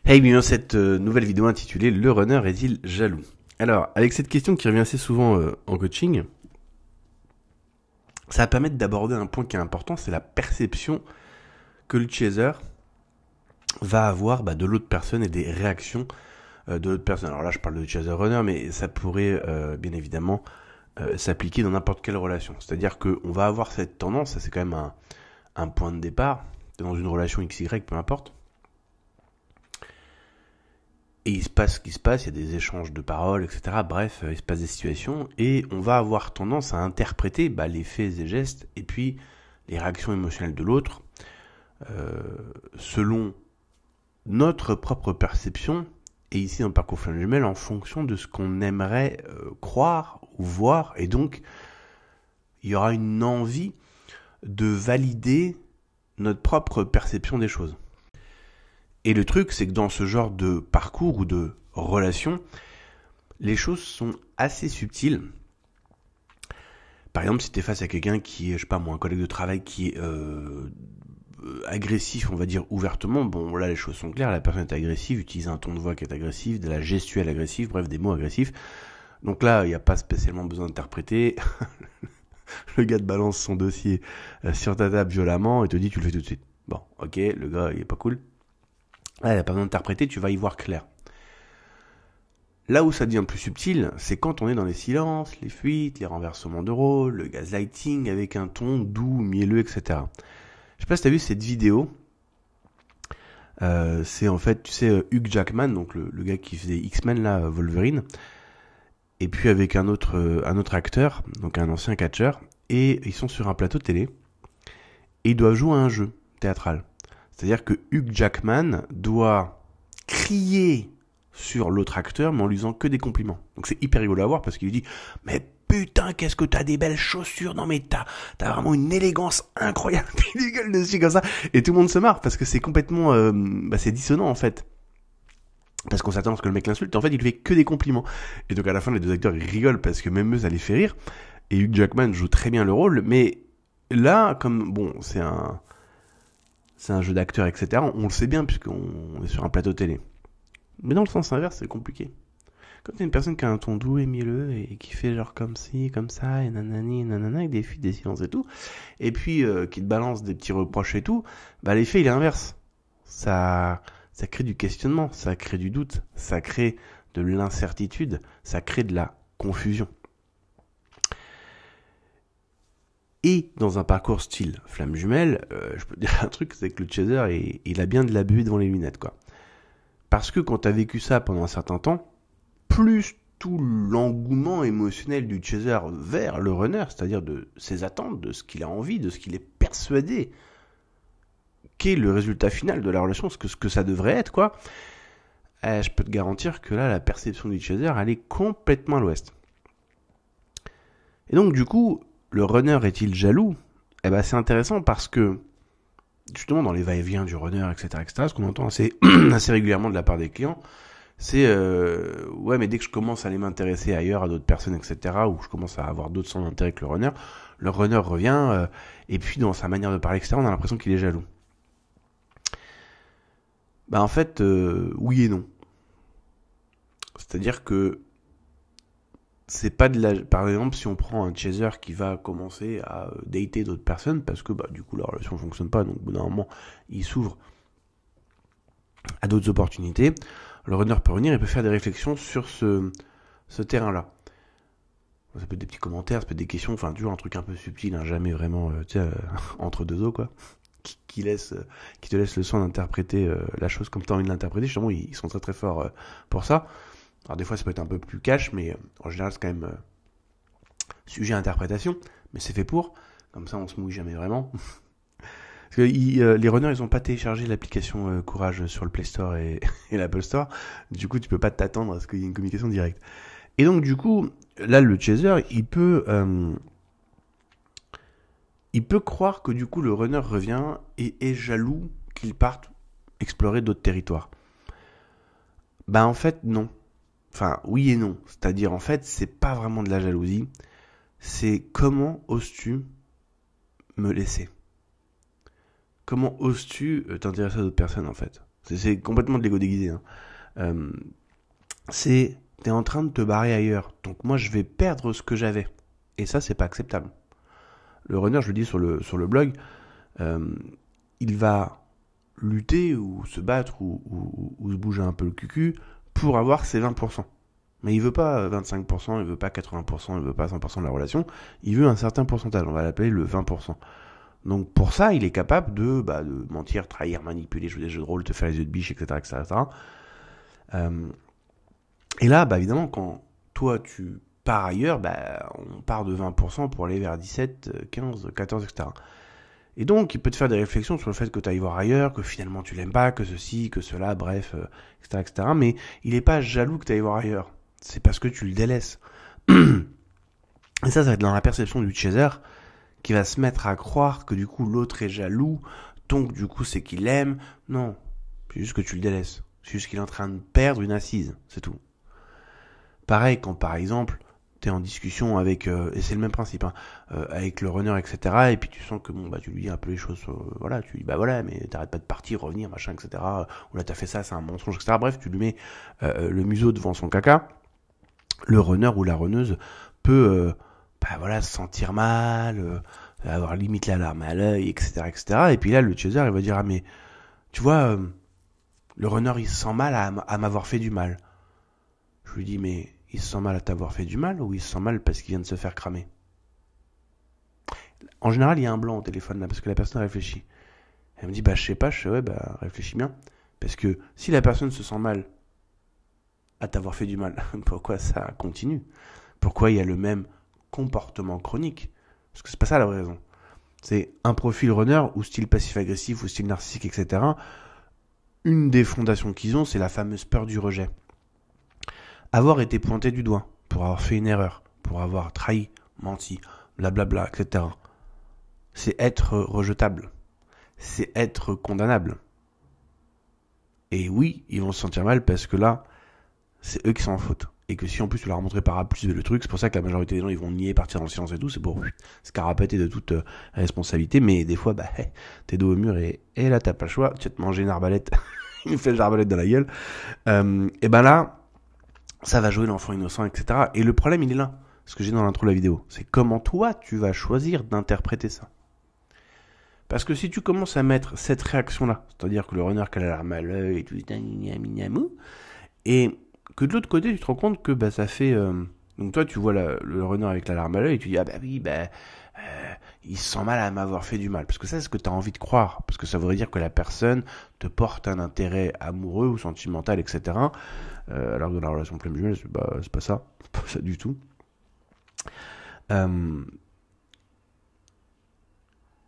Hey, bienvenue dans cette nouvelle vidéo intitulée Le runner est-il jaloux? Alors, avec cette question qui revient assez souvent en coaching, ça va permettre d'aborder un point qui est important, c'est la perception que le chaser va avoir de l'autre personne et des réactions de l'autre personne. Alors là, je parle de chaser runner, mais ça pourrait bien évidemment s'appliquer dans n'importe quelle relation. C'est-à-dire qu'on va avoir cette tendance, ça c'est quand même un point de départ, dans une relation XY, peu importe. Et il se passe ce qui se passe, il y a des échanges de paroles, etc. Bref, il se passe des situations et on va avoir tendance à interpréter les faits et gestes et puis les réactions émotionnelles de l'autre selon notre propre perception et ici dans le parcours flamme jumelle en fonction de ce qu'on aimerait croire ou voir, et donc il y aura une envie de valider notre propre perception des choses. Et le truc, c'est que dans ce genre de parcours ou de relation, les choses sont assez subtiles. Par exemple, si tu es face à quelqu'un qui est, un collègue de travail qui est agressif, on va dire ouvertement, bon là les choses sont claires, la personne est agressive, utilise un ton de voix qui est agressif, de la gestuelle agressive, bref des mots agressifs. Donc là, il n'y a pas spécialement besoin d'interpréter. Le gars te balance son dossier sur ta table violemment et te dit tu le fais tout de suite. Bon, ok, le gars il est pas cool. Là, il n'y a pas besoin d'interpréter, tu vas y voir clair. Là où ça devient plus subtil, c'est quand on est dans les silences, les fuites, les renversements de rôle, le gaslighting avec un ton doux, mielleux, etc. Je sais pas si tu as vu cette vidéo. C'est en fait, tu sais, Hugh Jackman, donc le gars qui faisait X-Men, là, Wolverine, et puis avec un autre acteur, donc un ancien catcheur, et ils sont sur un plateau de télé, et ils doivent jouer à un jeu théâtral. C'est-à-dire que Hugh Jackman doit crier sur l'autre acteur, mais en lui faisant que des compliments. Donc c'est hyper rigolo à voir parce qu'il lui dit « Mais putain, qu'est-ce que t'as des belles chaussures, non mais t'as vraiment une élégance incroyable !» Il lui gueule dessus comme ça, et tout le monde se marre parce que c'est complètement... c'est dissonant en fait. Parce qu'on s'attend à ce que le mec l'insulte, et en fait il lui fait que des compliments. Et donc à la fin les deux acteurs ils rigolent parce que même eux ça les fait rire, et Hugh Jackman joue très bien le rôle, mais là, comme, bon, c'est un jeu d'acteur, etc. On le sait bien puisqu'on est sur un plateau télé. Mais dans le sens inverse, c'est compliqué. Quand t'es une personne qui a un ton doux et mielleux et qui fait genre comme ci, comme ça, et nanani, nanana, avec des fuites, des silences et tout, et puis qui te balance des petits reproches et tout, l'effet il est inverse. Ça crée du questionnement, ça crée du doute, ça crée de l'incertitude, ça crée de la confusion. Et dans un parcours style flamme jumelle, je peux te dire un truc, c'est que le chaser, il a bien de la buée devant les lunettes, quoi. Parce que quand t'as vécu ça pendant un certain temps, plus tout l'engouement émotionnel du chaser vers le runner, c'est-à-dire de ses attentes, de ce qu'il a envie, de ce qu'il est persuadé qu'est le résultat final de la relation, ce que ça devrait être, quoi, je peux te garantir que là, la perception du chaser, elle est complètement à l'ouest. Et donc, du coup, le runner est-il jaloux ? C'est intéressant parce que, justement, dans les va-et-vient du runner, etc., ce qu'on entend assez régulièrement de la part des clients, c'est ouais, mais dès que je commence à aller m'intéresser ailleurs à d'autres personnes, etc., ou je commence à avoir d'autres centres d'intérêt que le runner revient, et puis dans sa manière de parler, etc., on a l'impression qu'il est jaloux. En fait, oui et non. C'est-à-dire que c'est pas de la... Par exemple, si on prend un chaser qui va commencer à dater d'autres personnes, parce que du coup la relation fonctionne pas, donc au bout d'un moment il s'ouvre à d'autres opportunités, le runner peut revenir et peut faire des réflexions sur ce terrain-là. Ça peut être des petits commentaires, ça peut être des questions, enfin toujours un truc un peu subtil, jamais vraiment entre deux eaux, quoi, qui te laisse le soin d'interpréter la chose comme tu as envie de l'interpréter. Justement, ils sont très très forts pour ça. Alors des fois ça peut être un peu plus cash, mais en général c'est quand même sujet à interprétation, mais c'est fait pour, comme ça on se mouille jamais vraiment. Parce que les runners ils ont pas téléchargé l'application Courage sur le Play Store et l'Apple Store, du coup tu peux pas t'attendre à ce qu'il y ait une communication directe. Et donc du coup, là le chaser il peut croire que du coup le runner revient et est jaloux qu'il parte explorer d'autres territoires. En fait non. Enfin, oui et non. C'est-à-dire, en fait, c'est pas vraiment de la jalousie. C'est comment oses-tu me laisser ? Comment oses-tu t'intéresser à d'autres personnes, en fait ? C'est complètement de l'ego déguisé. Hein. T'es en train de te barrer ailleurs. Donc moi, je vais perdre ce que j'avais. Et ça, c'est pas acceptable. Le runner, je le dis sur le blog, il va lutter ou se battre ou se bouger un peu le cucu pour avoir ses 20%. Mais il veut pas 25%, il veut pas 80%, il veut pas 100% de la relation, il veut un certain pourcentage, on va l'appeler le 20%. Donc pour ça, il est capable de mentir, trahir, manipuler, jouer des jeux de rôle, te faire les yeux de biche, etc. Et là, évidemment, quand toi tu pars ailleurs, on part de 20% pour aller vers 17, 15, 14, etc. Et donc, il peut te faire des réflexions sur le fait que tu ailles voir ailleurs, que finalement tu l'aimes pas, que ceci, que cela, bref, etc. Mais il est pas jaloux que tu ailles voir ailleurs. C'est parce que tu le délaisses. Et ça va être dans la perception du chaser qui va se mettre à croire que du coup l'autre est jaloux, donc du coup c'est qu'il aime. Non, c'est juste que tu le délaisses. C'est juste qu'il est en train de perdre une assise, c'est tout. Pareil quand par exemple t'es en discussion avec, et c'est le même principe, avec le runner, etc. Et puis tu sens que tu lui dis un peu les choses, tu lui dis mais t'arrêtes pas de partir, revenir, machin, etc. Ou là t'as fait ça, c'est un mensonge, etc. Bref, tu lui mets le museau devant son caca. Le runner ou la runneuse peut se sentir mal, avoir limite la larme à l'œil, etc., etc. Et puis là, le chaser, il va dire, mais tu vois, le runner, il se sent mal à m'avoir fait du mal. Je lui dis, mais il se sent mal à t'avoir fait du mal ou il se sent mal parce qu'il vient de se faire cramer? En général, il y a un blanc au téléphone là, parce que la personne réfléchit. Elle me dit, je sais pas, réfléchis bien. Parce que si la personne se sent mal à t'avoir fait du mal, pourquoi ça continue? Pourquoi il y a le même comportement chronique? Parce que c'est pas ça la vraie raison. C'est un profil runner ou style passif-agressif ou style narcissique, etc. Une des fondations qu'ils ont, c'est la fameuse peur du rejet. Avoir été pointé du doigt pour avoir fait une erreur, pour avoir trahi, menti, blablabla, etc. C'est être rejetable. C'est être condamnable. Et oui, ils vont se sentir mal parce que là, c'est eux qui sont en faute. Et que si en plus tu leur as montré par A plus B le truc, c'est pour ça que la majorité des gens ils vont nier, partir dans le silence et tout, c'est pour se carapater de toute responsabilité, mais des fois t'es dos au mur et là t'as pas le choix, tu vas te manger une arbalète, une flèche d'arbalète dans la gueule, et là, ça va jouer l'enfant innocent, etc. Et le problème il est là, ce que j'ai dans l'intro de la vidéo, c'est comment toi tu vas choisir d'interpréter ça. Parce que si tu commences à mettre cette réaction-là, c'est-à-dire que le runner qui a la larme à l'œil et tout, et que de l'autre côté, tu te rends compte que ça fait... donc toi, tu vois le runner avec la larme à l'œil et tu dis, il se sent mal à m'avoir fait du mal. Parce que ça, c'est ce que tu as envie de croire. Parce que ça voudrait dire que la personne te porte un intérêt amoureux ou sentimental, etc. Alors que dans la relation pleine jumelle, c'est pas ça. C'est pas ça du tout.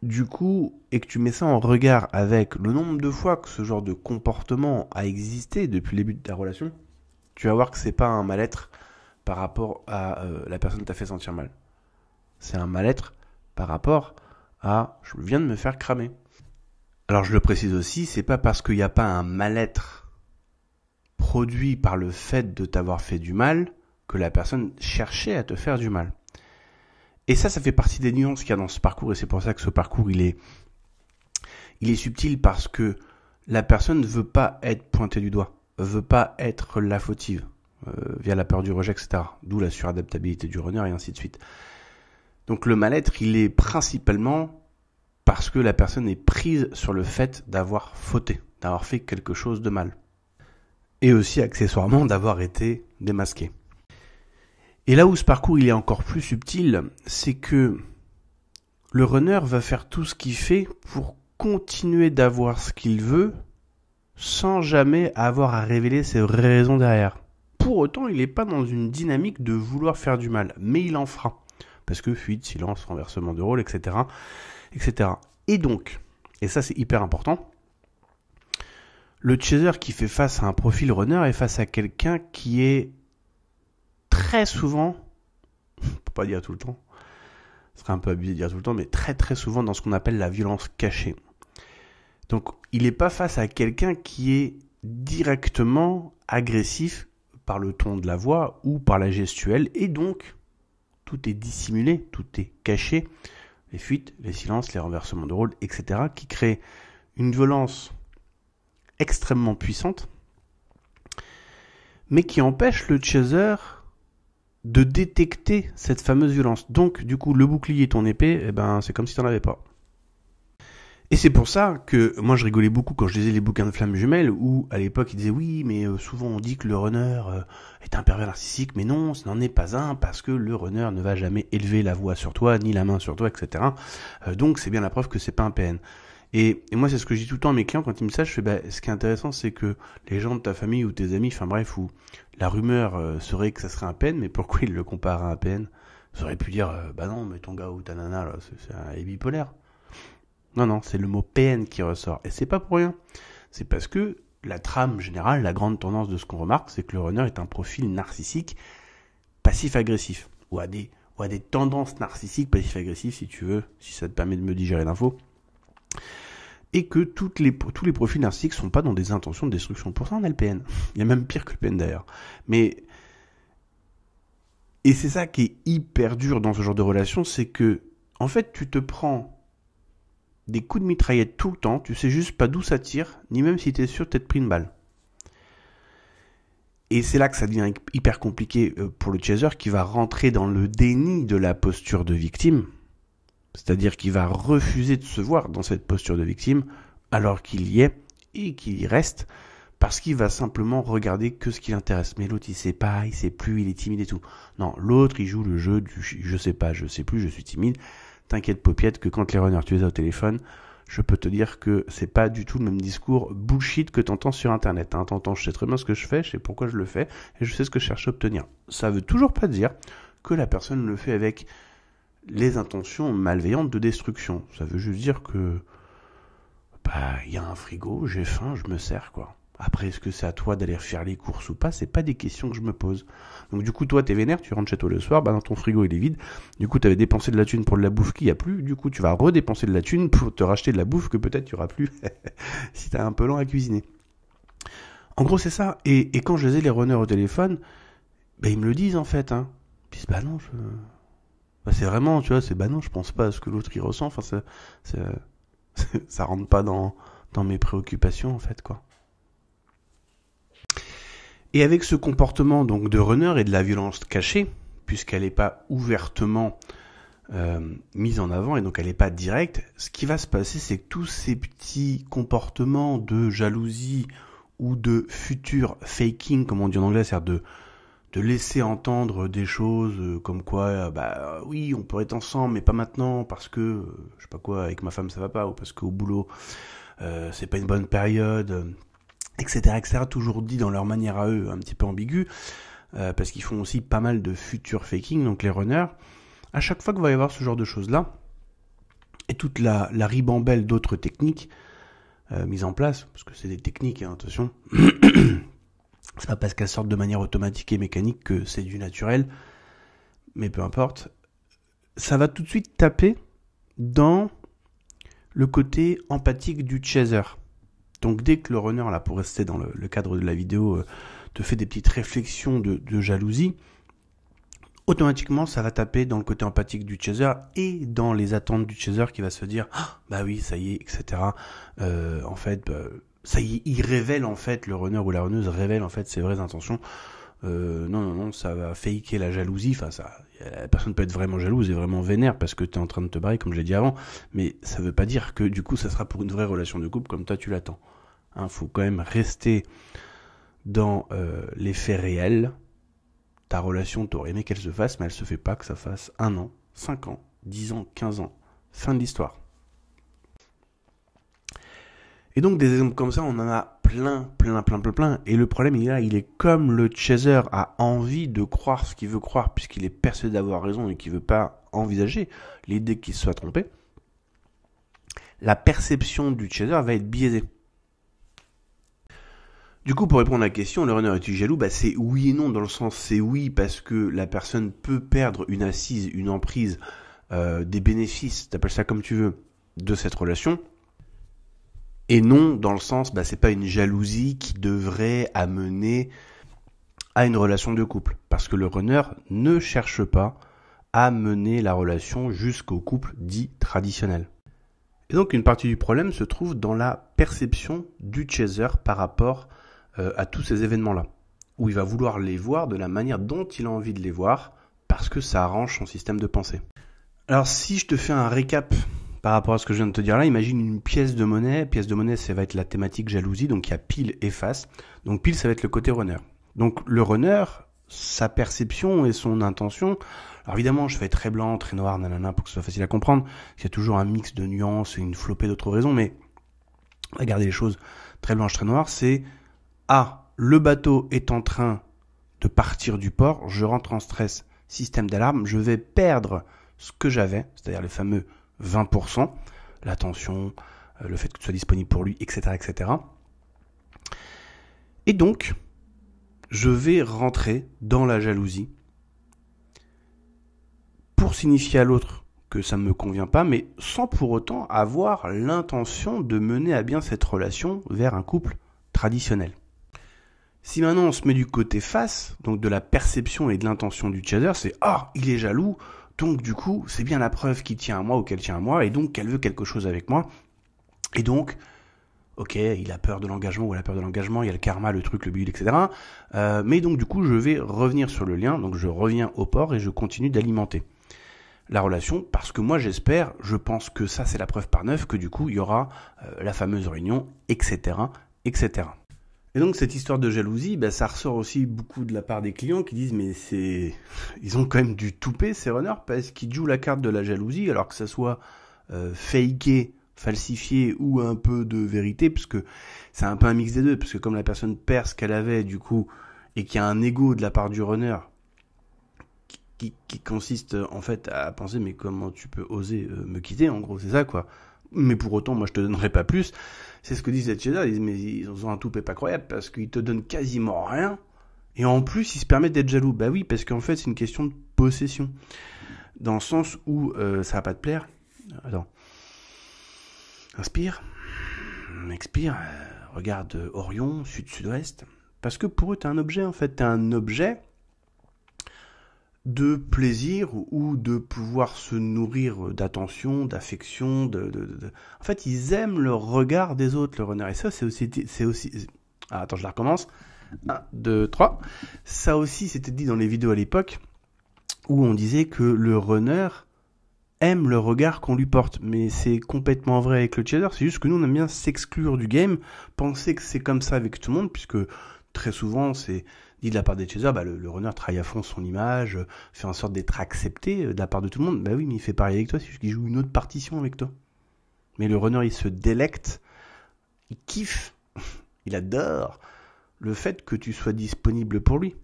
Du coup, et que tu mets ça en regard avec le nombre de fois que ce genre de comportement a existé depuis le début de ta relation, tu vas voir que c'est pas un mal-être par rapport à la personne qui t'a fait sentir mal. C'est un mal-être par rapport à je viens de me faire cramer. Alors je le précise aussi, c'est pas parce qu'il n'y a pas un mal-être produit par le fait de t'avoir fait du mal que la personne cherchait à te faire du mal. Et ça fait partie des nuances qu'il y a dans ce parcours, et c'est pour ça que ce parcours il est subtil, parce que la personne ne veut pas être pointée du doigt, veut pas être la fautive, via la peur du rejet, etc. D'où la suradaptabilité du runner et ainsi de suite. Donc le mal-être, il est principalement parce que la personne est prise sur le fait d'avoir fauté, d'avoir fait quelque chose de mal. Et aussi accessoirement d'avoir été démasqué. Et là où ce parcours il est encore plus subtil, c'est que le runner va faire tout ce qu'il fait pour continuer d'avoir ce qu'il veut sans jamais avoir à révéler ses vraies raisons derrière. Pour autant, il n'est pas dans une dynamique de vouloir faire du mal, mais il en fera. Parce que fuite, silence, renversement de rôle, etc. etc. Et donc, et ça c'est hyper important, le chaser qui fait face à un profil runner est face à quelqu'un qui est très souvent, pour pas dire tout le temps, ce serait un peu abusé de dire tout le temps, mais très très souvent dans ce qu'on appelle la violence cachée. Donc il n'est pas face à quelqu'un qui est directement agressif par le ton de la voix ou par la gestuelle, et donc tout est dissimulé, tout est caché, les fuites, les silences, les renversements de rôle, etc., qui créent une violence extrêmement puissante, mais qui empêche le chaser de détecter cette fameuse violence. Donc, du coup, le bouclier et ton épée, eh ben, c'est comme si t'en avais pas. Et c'est pour ça que moi je rigolais beaucoup quand je lisais les bouquins de Flammes Jumelles où à l'époque ils disaient oui mais souvent on dit que le runner est un pervers narcissique, mais non, ce n'en est pas un parce que le runner ne va jamais élever la voix sur toi ni la main sur toi, etc. Donc c'est bien la preuve que c'est pas un PN. Et moi c'est ce que je dis tout le temps à mes clients quand ils me savent, je fais ce qui est intéressant c'est que les gens de ta famille ou tes amis, enfin bref, où la rumeur serait que ça serait un PN, mais pourquoi ils le comparent à un PN? Ils auraient pu dire non mais ton gars ou ta nana là c'est bipolaire. Non, c'est le mot PN qui ressort. Et c'est pas pour rien. C'est parce que la trame générale, la grande tendance de ce qu'on remarque, c'est que le runner est un profil narcissique passif-agressif. Ou a des tendances narcissiques passif-agressives, si tu veux, si ça te permet de me digérer l'info. Et que tous les profils narcissiques sont pas dans des intentions de destruction. Pour ça, on a le PN. Il y a même pire que le PN d'ailleurs. Et c'est ça qui est hyper dur dans ce genre de relation, c'est que, en fait, tu te prends des coups de mitraillette tout le temps, tu sais juste pas d'où ça tire, ni même si t'es sûr de t'être pris une balle. Et c'est là que ça devient hyper compliqué pour le chaser qui va rentrer dans le déni de la posture de victime, c'est-à-dire qu'il va refuser de se voir dans cette posture de victime alors qu'il y est et qu'il y reste parce qu'il va simplement regarder que ce qui l'intéresse. Mais l'autre il sait pas, il sait plus, il est timide et tout. Non, l'autre il joue le jeu du je sais pas, je sais plus, je suis timide. T'inquiète Paupiette que quand les runners tu les as au téléphone, je peux te dire que c'est pas du tout le même discours bullshit que t'entends sur internet. T'entends, je sais très bien ce que je fais, je sais pourquoi je le fais, et je sais ce que je cherche à obtenir. Ça veut toujours pas dire que la personne le fait avec les intentions malveillantes de destruction. Ça veut juste dire que y a un frigo, j'ai faim, je me sers quoi. Après, est-ce que c'est à toi d'aller faire les courses ou pas? C'est pas des questions que je me pose. Donc du coup, toi, t'es vénère, tu rentres chez toi le soir, dans ton frigo, il est vide. Du coup, t'avais dépensé de la thune pour de la bouffe qu'il n'y a plus. Du coup, tu vas redépenser de la thune pour te racheter de la bouffe que peut-être tu auras plus si t'as un peu lent à cuisiner. En gros, c'est ça. Et quand je les ai les runners au téléphone, ils me le disent en fait. Ils disent, non, c'est vraiment, tu vois, non, je pense pas à ce que l'autre il ressent. Enfin, ça rentre pas dans mes préoccupations en fait, quoi. Et avec ce comportement donc de runner et de la violence cachée, puisqu'elle n'est pas ouvertement mise en avant et donc elle n'est pas directe, ce qui va se passer, c'est que tous ces petits comportements de jalousie ou de futur faking, comme on dit en anglais, c'est-à-dire de laisser entendre des choses comme quoi, oui, on pourrait être ensemble, mais pas maintenant, parce que, je sais pas quoi, avec ma femme ça va pas, ou parce qu'au boulot, c'est pas une bonne période, etc., toujours dit dans leur manière à eux, un petit peu ambiguë, parce qu'ils font aussi pas mal de futur faking, donc les runners, à chaque fois qu'il va y avoir ce genre de choses-là, et toute la ribambelle d'autres techniques mises en place, parce que c'est des techniques, attention, c'est pas parce qu'elles sortent de manière automatique et mécanique que c'est du naturel, mais peu importe, ça va tout de suite taper dans le côté empathique du chaser. Donc dès que le runner, là, pour rester dans le cadre de la vidéo, te fait des petites réflexions de jalousie, automatiquement ça va taper dans le côté empathique du chaser et dans les attentes du chaser qui va se dire oui, ça y est, etc. En fait, ça y est, il révèle en fait, le runner ou la runneuse révèle en fait ses vraies intentions. Non, ça va faker la jalousie. Enfin, la personne peut être vraiment jalouse et vraiment vénère parce que t'es en train de te barrer, comme je l'ai dit avant. Mais ça veut pas dire que du coup, ça sera pour une vraie relation de couple comme toi tu l'attends. Faut quand même rester dans les faits réels. Ta relation, t'aurais aimé qu'elle se fasse, mais elle se fait pas, que ça fasse 1 an, 5 ans, 10 ans, 15 ans. Fin de l'histoire. Et donc des exemples comme ça, on en a plein. Et le problème, il est comme le chaser a envie de croire ce qu'il veut croire, puisqu'il est persuadé d'avoir raison et qu'il veut pas envisager l'idée qu'il se soit trompé. La perception du chaser va être biaisée. Du coup, pour répondre à la question, le runner est-il jaloux ? C'est oui et non, dans le sens c'est oui parce que la personne peut perdre une assise, une emprise, des bénéfices, t'appelles ça comme tu veux, de cette relation. Et non, dans le sens, c'est pas une jalousie qui devrait amener à une relation de couple. Parce que le runner ne cherche pas à mener la relation jusqu'au couple dit traditionnel. Et donc une partie du problème se trouve dans la perception du chaser par rapport à tous ces événements-là, où il va vouloir les voir de la manière dont il a envie de les voir, parce que ça arrange son système de pensée. Alors si je te fais un récap par rapport à ce que je viens de te dire là, imagine une pièce de monnaie. Pièce de monnaie, ça va être la thématique jalousie, donc il y a pile et face. Donc pile, ça va être le côté runner. Donc le runner, sa perception et son intention. Alors évidemment, je fais très blanc, très noir, nanana, pour que ce soit facile à comprendre. Il y a toujours un mix de nuances et une flopée d'autres raisons, mais regardez les choses très blanches, très noires, c'est le bateau est en train de partir du port, je rentre en stress, système d'alarme, je vais perdre ce que j'avais, c'est-à-dire les fameux 20%, l'attention, le fait que tu sois disponible pour lui, etc., etc. Et donc, je vais rentrer dans la jalousie pour signifier à l'autre que ça ne me convient pas, mais sans pour autant avoir l'intention de mener à bien cette relation vers un couple traditionnel. Si maintenant on se met du côté face, donc de la perception et de l'intention du chaser, c'est « il est jaloux », donc du coup, c'est bien la preuve qu'il tient à moi ou qu'elle tient à moi, et donc qu'elle veut quelque chose avec moi. Et donc, ok, il a peur de l'engagement ou elle a peur de l'engagement, il y a le karma, le truc, le but, etc. Mais donc du coup, je vais revenir sur le lien, donc je reviens au port et je continue d'alimenter la relation, parce que moi j'espère, je pense que ça c'est la preuve par 9, que du coup il y aura la fameuse réunion, etc., etc. Et donc cette histoire de jalousie, ça ressort aussi beaucoup de la part des clients qui disent mais ils ont quand même du toupet ces runners parce qu'ils jouent la carte de la jalousie alors que ça soit faké, falsifié ou un peu de vérité, parce que c'est un peu un mix des deux, parce que comme la personne perd ce qu'elle avait du coup et qu'il y a un ego de la part du runner qui consiste en fait à penser mais comment tu peux oser me quitter, en gros c'est ça quoi. Mais pour autant, moi, je te donnerai pas plus. C'est ce que disent les chasers. Ils disent, mais ils ont un toupet pas croyable parce qu'ils te donnent quasiment rien. Et en plus, ils se permettent d'être jaloux. Bah oui, parce qu'en fait, c'est une question de possession. Dans le sens où ça va pas te plaire. Attends. Inspire. Expire. Regarde Orion, sud-sud-ouest. Parce que pour eux, t'es un objet, en fait. T'es un objet de plaisir ou de pouvoir se nourrir d'attention, d'affection, En fait, ils aiment le regard des autres, le runner. Et ça, c'est aussi... Ah, attends, je la recommence. 1, 2, 3. Ça aussi, c'était dit dans les vidéos à l'époque, où on disait que le runner aime le regard qu'on lui porte. Mais c'est complètement vrai avec le chaser. C'est juste que nous, on aime bien s'exclure du game, penser que c'est comme ça avec tout le monde, puisque très souvent, c'est dit de la part des chasers, le runner travaille à fond son image, fait en sorte d'être accepté de la part de tout le monde. Bah oui, mais il fait pareil avec toi, c'est juste qu'il joue une autre partition avec toi. Mais le runner, il se délecte, il kiffe, il adore le fait que tu sois disponible pour lui.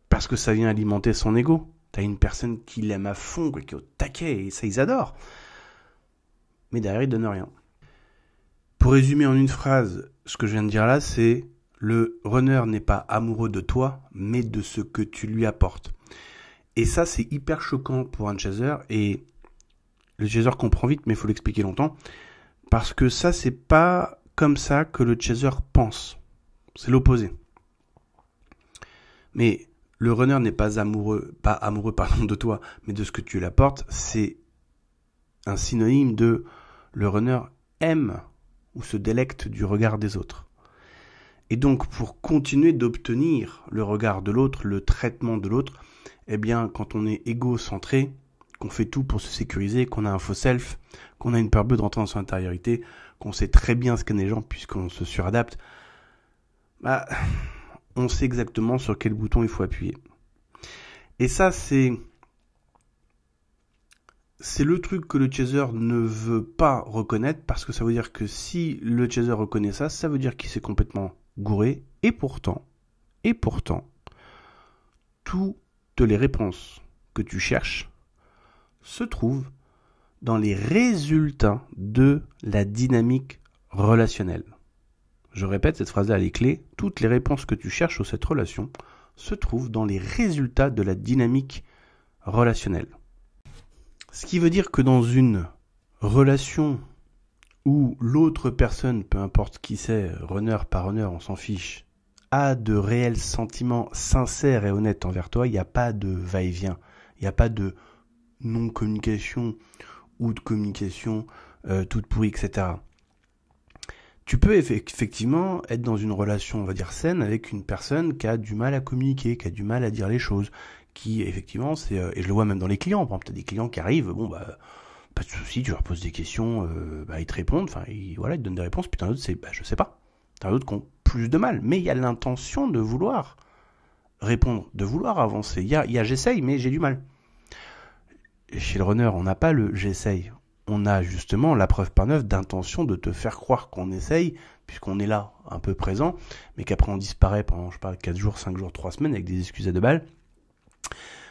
Parce que ça vient alimenter son ego. T'as une personne qui l'aime à fond, qui est au taquet, et ça, ils adorent. Mais derrière, ils donnent rien. Pour résumer en une phrase, ce que je viens de dire là, c'est... Le runner n'est pas amoureux de toi, mais de ce que tu lui apportes. Et ça, c'est hyper choquant pour un chaser. Et le chaser comprend vite, mais il faut l'expliquer longtemps. Parce que ça, c'est pas comme ça que le chaser pense. C'est l'opposé. Mais le runner n'est pas amoureux de toi, mais de ce que tu lui apportes. C'est un synonyme de le runner aime ou se délecte du regard des autres. Et donc, pour continuer d'obtenir le regard de l'autre, le traitement de l'autre, eh bien, quand on est égocentré, qu'on fait tout pour se sécuriser, qu'on a un faux self, qu'on a une peur bleue de rentrer dans son intériorité, qu'on sait très bien ce qu'est les gens puisqu'on se suradapte, on sait exactement sur quel bouton il faut appuyer. Et ça, c'est le truc que le chaser ne veut pas reconnaître, parce que ça veut dire que si le chaser reconnaît ça, ça veut dire qu'il s'est complètement gouré, et pourtant, toutes les réponses que tu cherches se trouvent dans les résultats de la dynamique relationnelle. Je répète, cette phrase-là, elle est clé. Toutes les réponses que tu cherches sur cette relation se trouvent dans les résultats de la dynamique relationnelle. Ce qui veut dire que dans une relation où l'autre personne, peu importe qui c'est, runner par runner, on s'en fiche, a de réels sentiments sincères et honnêtes envers toi, il n'y a pas de va-et-vient, il n'y a pas de non-communication ou de communication toute pourrie, etc. Tu peux effectivement être dans une relation, on va dire, saine avec une personne qui a du mal à communiquer, qui a du mal à dire les choses, qui, effectivement, et je le vois même dans les clients, par exemple, tu as des clients qui arrivent, pas de souci, tu leur poses des questions, ils te répondent, ils te donnent des réponses, puis t'en as d'autres, je sais pas. T'en as d'autres qui ont plus de mal, mais il y a l'intention de vouloir répondre, de vouloir avancer. Il y a j'essaye, mais j'ai du mal. Et chez le runner, on n'a pas le j'essaye. On a justement la preuve par neuf d'intention de te faire croire qu'on essaye, puisqu'on est là, un peu présent, mais qu'après on disparaît pendant, 4 jours, 5 jours, 3 semaines, avec des excuses à 2 balles.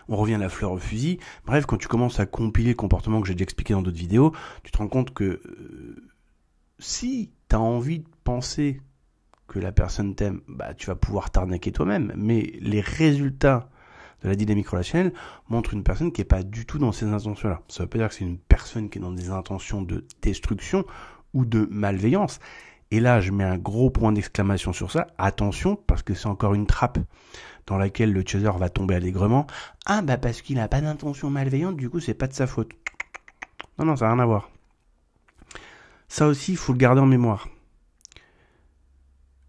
On revient à la fleur au fusil. Bref, quand tu commences à compiler le comportement que j'ai déjà expliqué dans d'autres vidéos, tu te rends compte que si tu as envie de penser que la personne t'aime, tu vas pouvoir t'arnaquer toi-même. Mais les résultats de la dynamique relationnelle montrent une personne qui n'est pas du tout dans ces intentions-là. Ça ne veut pas dire que c'est une personne qui est dans des intentions de destruction ou de malveillance. Et là, je mets un gros point d'exclamation sur ça. Attention, parce que c'est encore une trappe dans laquelle le chaser va tomber allègrement. Parce qu'il n'a pas d'intention malveillante, du coup, c'est pas de sa faute. Non, ça n'a rien à voir. Ça aussi, il faut le garder en mémoire.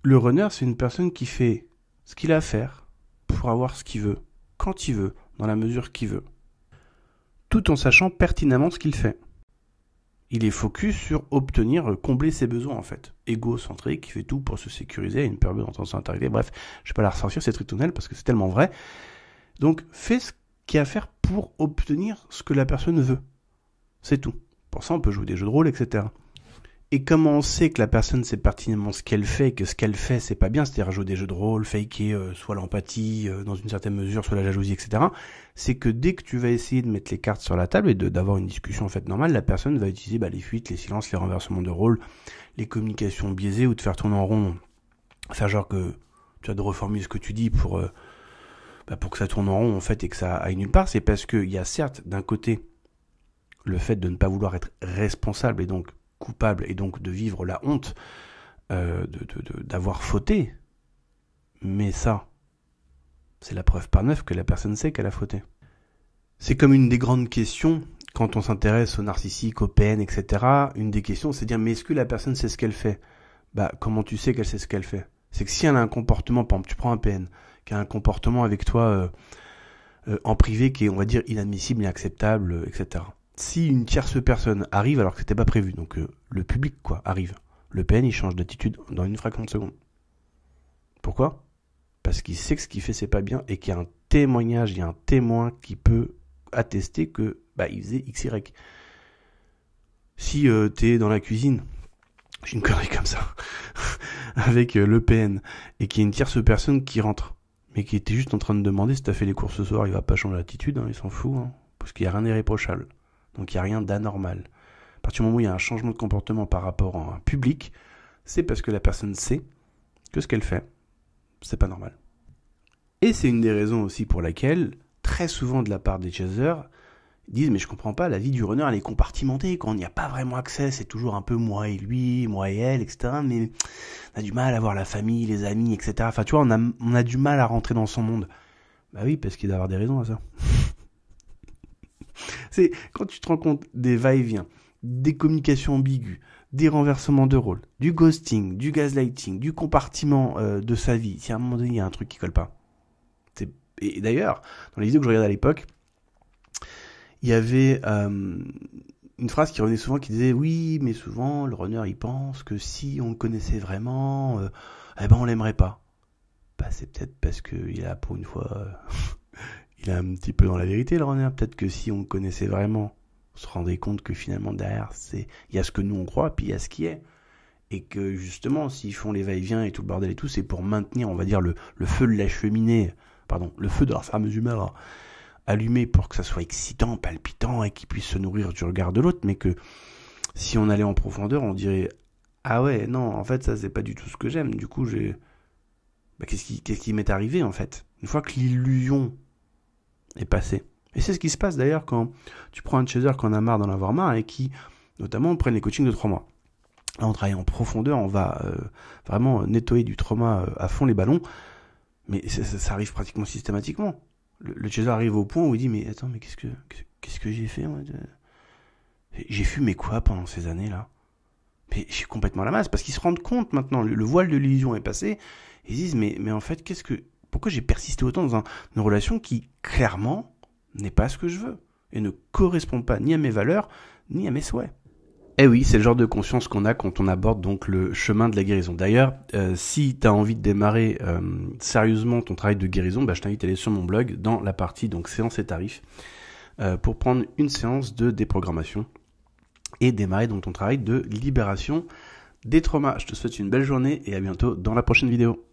Le runner, c'est une personne qui fait ce qu'il a à faire pour avoir ce qu'il veut, quand il veut, dans la mesure qu'il veut, tout en sachant pertinemment ce qu'il fait. Il est focus sur combler ses besoins en fait. Égocentrique, qui fait tout pour se sécuriser à une période d'intention arrivée. Bref, je vais pas la ressortir cette ritournelle parce que c'est tellement vrai. Donc, fais ce qu'il y a à faire pour obtenir ce que la personne veut. C'est tout. Pour ça, on peut jouer des jeux de rôle, etc. Et comment on sait que la personne sait pertinemment ce qu'elle fait, et que ce qu'elle fait, c'est pas bien, c'est-à-dire jouer des jeux de rôle, faker, soit l'empathie, dans une certaine mesure, soit la jalousie, etc. C'est que dès que tu vas essayer de mettre les cartes sur la table et d'avoir une discussion en fait normale, la personne va utiliser les fuites, les silences, les renversements de rôle, les communications biaisées ou te faire tourner en rond, faire genre que tu as de reformuler ce que tu dis pour que ça tourne en rond en fait et que ça aille nulle part. C'est parce qu'il y a certes d'un côté le fait de ne pas vouloir être responsable et donc coupable et donc de vivre la honte d'avoir fauté, mais ça, c'est la preuve par neuf que la personne sait qu'elle a fauté. C'est comme une des grandes questions quand on s'intéresse aux narcissiques, aux PN, etc. Une des questions, c'est de dire mais est-ce que la personne sait ce qu'elle fait ? Comment tu sais qu'elle sait ce qu'elle fait ? C'est que si elle a un comportement, par exemple, tu prends un PN, qui a un comportement avec toi en privé qui est, on va dire, inadmissible, inacceptable, etc. Si une tierce personne arrive alors que c'était pas prévu, donc le public arrive, le PN il change d'attitude dans une fraction de seconde. Pourquoi ? Parce qu'il sait que ce qu'il fait c'est pas bien et qu'il y a un témoignage, il y a un témoin qui peut attester que il faisait XY. Si t'es dans la cuisine, j'ai une connerie comme ça, avec le PN, et qu'il y a une tierce personne qui rentre, mais qui était juste en train de demander si t'as fait les courses ce soir, il va pas changer d'attitude, il s'en fout, parce qu'il n'y a rien d'irréprochable. Donc il n'y a rien d'anormal. À partir du moment où il y a un changement de comportement par rapport à un public, c'est parce que la personne sait que ce qu'elle fait, c'est pas normal. Et c'est une des raisons aussi pour laquelle, très souvent de la part des chasers, ils disent mais je comprends pas, la vie du runner elle est compartimentée, quand on n'y a pas vraiment accès, c'est toujours un peu moi et lui, moi et elle, etc. Mais on a du mal à voir la famille, les amis, etc. Enfin tu vois, on a du mal à rentrer dans son monde. Oui, parce qu'il doit y avoir des raisons à ça. C'est quand tu te rends compte des va-et-vient, des communications ambiguës, des renversements de rôle, du ghosting, du gaslighting, du compartiment de sa vie. Si à un moment donné il y a un truc qui colle pas. Et d'ailleurs, dans les vidéos que je regardais à l'époque, il y avait une phrase qui revenait souvent qui disait oui, mais souvent le runner il pense que si on le connaissait vraiment, on l'aimerait pas. C'est peut-être parce qu'il a pour une fois. Il est un petit peu dans la vérité, le runner. Peut-être que si on le connaissait vraiment, on se rendait compte que finalement, derrière, il y a ce que nous on croit, puis il y a ce qui est. Et que justement, s'ils font les va-et-vient et tout le bordel et tout, c'est pour maintenir, on va dire, le feu de la cheminée, le feu de la fameuse humeur allumé pour que ça soit excitant, palpitant, et qu'il puisse se nourrir du regard de l'autre, mais que si on allait en profondeur, on dirait « Ah ouais, non, en fait, ça, c'est pas du tout ce que j'aime. Du coup, qu'est-ce qui m'est arrivé, en fait ?» Une fois que l'illusion est passé. Et c'est ce qui se passe d'ailleurs quand tu prends un chaser qu'on a marre d'en avoir marre et qui, notamment, prennent les coachings de 3 mois. Là, on travaille en profondeur, on va vraiment nettoyer du trauma à fond les ballons, mais ça arrive pratiquement systématiquement. Le chaser arrive au point où il dit mais attends, mais qu'est-ce que j'ai fait moi J'ai fumé quoi pendant ces années-là? Mais je suis complètement à la masse, parce qu'ils se rendent compte maintenant, le voile de l'illusion est passé, ils disent, mais en fait, pourquoi j'ai persisté autant dans une relation qui, clairement, n'est pas ce que je veux, et ne correspond pas ni à mes valeurs, ni à mes souhaits. Eh oui, c'est le genre de conscience qu'on a quand on aborde donc le chemin de la guérison. D'ailleurs, si tu as envie de démarrer sérieusement ton travail de guérison, je t'invite à aller sur mon blog dans la partie donc séance et tarifs pour prendre une séance de déprogrammation et démarrer donc ton travail de libération des traumas. Je te souhaite une belle journée et à bientôt dans la prochaine vidéo.